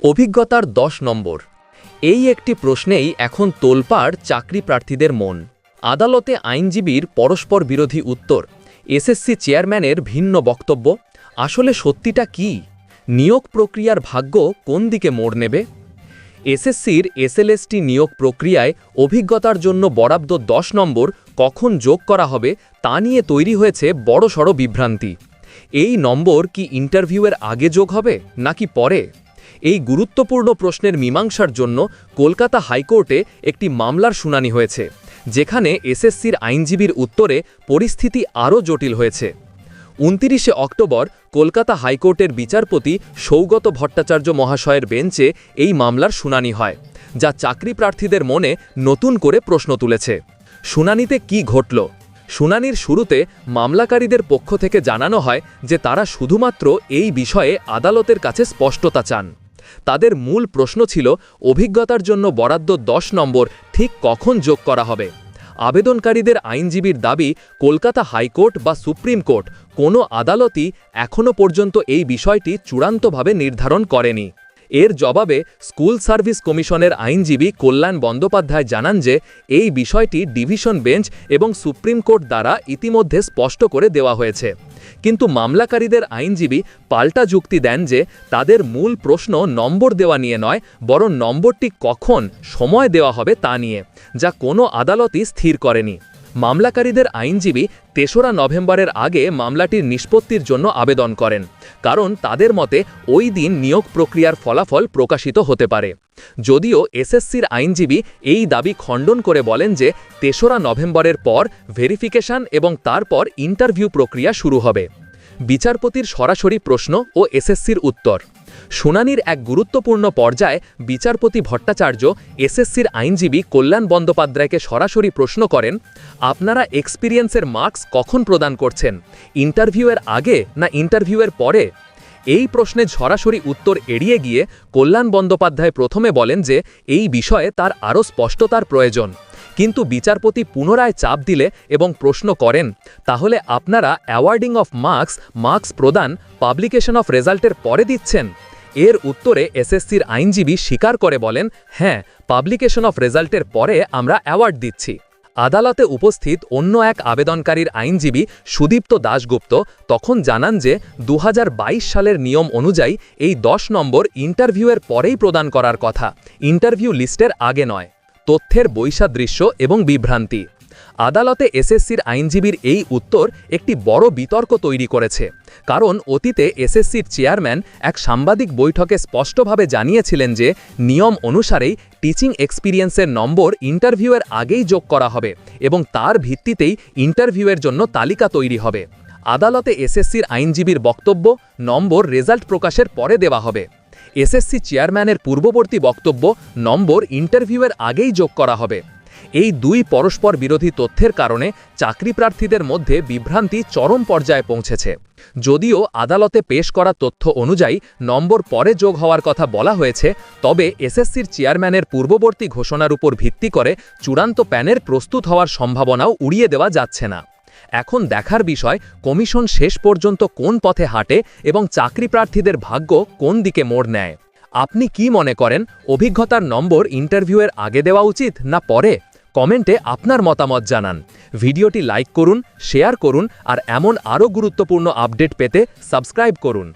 অভিজ্ঞতার 10 নম্বর। এই একটি প্রশ্নেই এখন তোলপাড় চাকরি প্রার্থীদের মন। আদালতে আইনজীবীর পরস্পর বিরোধী উত্তর, এসএসসি চেয়ারম্যানের ভিন্ন বক্তব্য। আসলে সত্যিটা কি? নিয়োগ প্রক্রিয়ার ভাগ্য কোন দিকে মোড় নেবে? এসএসসির এসএলএসটি নিয়োগ প্রক্রিয়ায় অভিজ্ঞতার জন্য বরাদ্দ 10 নম্বর কখন যোগ করা হবে তা নিয়ে তৈরি হয়েছে বড়সড় বিভ্রান্তি। এই নম্বর কি ইন্টারভিউয়ের আগে যোগ হবে নাকি পরে? এই গুরুত্বপূর্ণ প্রশ্নের মীমাংসার জন্য কলকাতা হাইকোর্টে একটি মামলার শুনানি হয়েছে, যেখানে এসএসসির আইনজীবীর উত্তরে পরিস্থিতি আরও জটিল হয়েছে। 29 অক্টোবর কলকাতা হাইকোর্টের বিচারপতি সৌগত ভট্টাচার্য মহাশয়ের বেঞ্চে এই মামলার শুনানি হয়, যা চাকরি প্রার্থীদের মনে নতুন করে প্রশ্ন তুলেছে। শুনানিতে কি ঘটল? শুনানির শুরুতে মামলাকারীদের পক্ষ থেকে জানানো হয় যে তারা শুধুমাত্র এই বিষয়ে আদালতের কাছে স্পষ্টতা চান। তাদের মূল প্রশ্ন ছিল অভিজ্ঞতার জন্য বরাদ্দ 10 নম্বর ঠিক কখন যোগ করা হবে। আবেদনকারীদের আইনজীবীর দাবি, কলকাতা হাইকোর্ট বা সুপ্রিম কোর্ট কোনো আদালতই এখনও পর্যন্ত এই বিষয়টি চূড়ান্তভাবে নির্ধারণ করেনি। এর জবাবে স্কুল সার্ভিস কমিশনের আইনজীবী কল্যাণ বন্দ্যোপাধ্যায় জানান যে এই বিষয়টি ডিভিশন বেঞ্চ এবং সুপ্রিম কোর্ট দ্বারা ইতিমধ্যে স্পষ্ট করে দেওয়া হয়েছে। কিন্তু মামলাকারীদের আইনজীবী পাল্টা যুক্তি দেন যে তাদের মূল প্রশ্ন নম্বর দেওয়া নিয়ে নয়, বরং নম্বরটি কখন সময় দেওয়া হবে তা নিয়ে, যা কোনো আদালতই স্থির করেনি। মামলাকারীদের আইনজীবী 3রা নভেম্বরের আগে মামলাটির নিষ্পত্তির জন্য আবেদন করেন, কারণ তাদের মতে ওই দিন নিয়োগ প্রক্রিয়ার ফলাফল প্রকাশিত হতে পারে। যদিও এসএসসির আইনজীবী এই দাবি খণ্ডন করে বলেন যে 3রা নভেম্বরের পর ভেরিফিকেশন এবং তারপর ইন্টারভিউ প্রক্রিয়া শুরু হবে। বিচারপতির সরাসরি প্রশ্ন ও এসএসসির উত্তর। শুনানির এক গুরুত্বপূর্ণ পর্যায়ে বিচারপতি ভট্টাচার্য এসএসসির আইনজীবী কল্যাণ বন্দ্যোপাধ্যায়কে সরাসরি প্রশ্ন করেন, আপনারা এক্সপিরিয়েন্সের মার্কস কখন প্রদান করছেন, ইন্টারভিউয়ের আগে না ইন্টারভিউয়ের পরে? এই প্রশ্নে সরাসরি উত্তর এড়িয়ে গিয়ে কল্যাণ বন্দ্যোপাধ্যায় প্রথমে বলেন যে এই বিষয়ে তার আরও স্পষ্টতার প্রয়োজন। কিন্তু বিচারপতি পুনরায় চাপ দিলে এবং প্রশ্ন করেন, তাহলে আপনারা অ্যাওয়ার্ডিং অফ মার্কস প্রদান পাবলিকেশন অফ রেজাল্টের পরে দিচ্ছেন? এর উত্তরে এসএসসির আইনজীবী স্বীকার করে বলেন, হ্যাঁ, পাবলিকেশন অফ রেজাল্টের পরে আমরা অ্যাওয়ার্ড দিচ্ছি। আদালতে উপস্থিত অন্য এক আবেদনকারীর আইনজীবী সুদীপ্ত দাশগুপ্ত তখন জানান যে 2022 সালের নিয়ম অনুযায়ী এই 10 নম্বর ইন্টারভিউয়ের পরেই প্রদান করার কথা, ইন্টারভিউ লিস্টের আগে নয়। তথ্যের বৈসাদৃশ্য এবং বিভ্রান্তি। আদালতে এসএসসির আইনজীবীর এই উত্তর একটি বড় বিতর্ক তৈরি করেছে, কারণ অতীতে এসএসসির চেয়ারম্যান এক সাংবাদিক বৈঠকে স্পষ্টভাবে জানিয়েছিলেন যে নিয়ম অনুসারেই টিচিং এক্সপিরিয়েন্সের নম্বর ইন্টারভিউয়ের আগেই যোগ করা হবে এবং তার ভিত্তিতেই ইন্টারভিউয়ের জন্য তালিকা তৈরি হবে। আদালতে এসএসসির আইনজীবীর বক্তব্য, নম্বর রেজাল্ট প্রকাশের পরে দেওয়া হবে। এসএসসি চেয়ারম্যানের পূর্ববর্তী বক্তব্য, নম্বর ইন্টারভিউয়ের আগেই যোগ করা হবে। এই দুই পরস্পর বিরোধী তথ্যের কারণে চাকরি প্রার্থীদের মধ্যে বিভ্রান্তি চরম পর্যায়ে পৌঁছেছে। যদিও আদালতে পেশ করা তথ্য অনুযায়ী নম্বর পরে যোগ হওয়ার কথা বলা হয়েছে, তবে এসএসসির চেয়ারম্যানের পূর্ববর্তী ঘোষণার উপর ভিত্তি করে চূড়ান্ত প্যানেল প্রস্তুত হওয়ার সম্ভাবনাও উড়িয়ে দেওয়া যাচ্ছে না। এখন দেখার বিষয় কমিশন শেষ পর্যন্ত কোন পথে হাঁটে এবং চাকরি প্রার্থীদের ভাগ্য কোন দিকে মোড় নেয়। আপনি কি মনে করেন, অভিজ্ঞতার নম্বর ইন্টারভিউয়ের আগে দেওয়া উচিত না পরে? কমেন্টে আপনার মতামত জানান। ভিডিওটি লাইক করুন, শেয়ার করুন আর এমন আরও গুরুত্বপূর্ণ আপডেট পেতে সাবস্ক্রাইব করুন।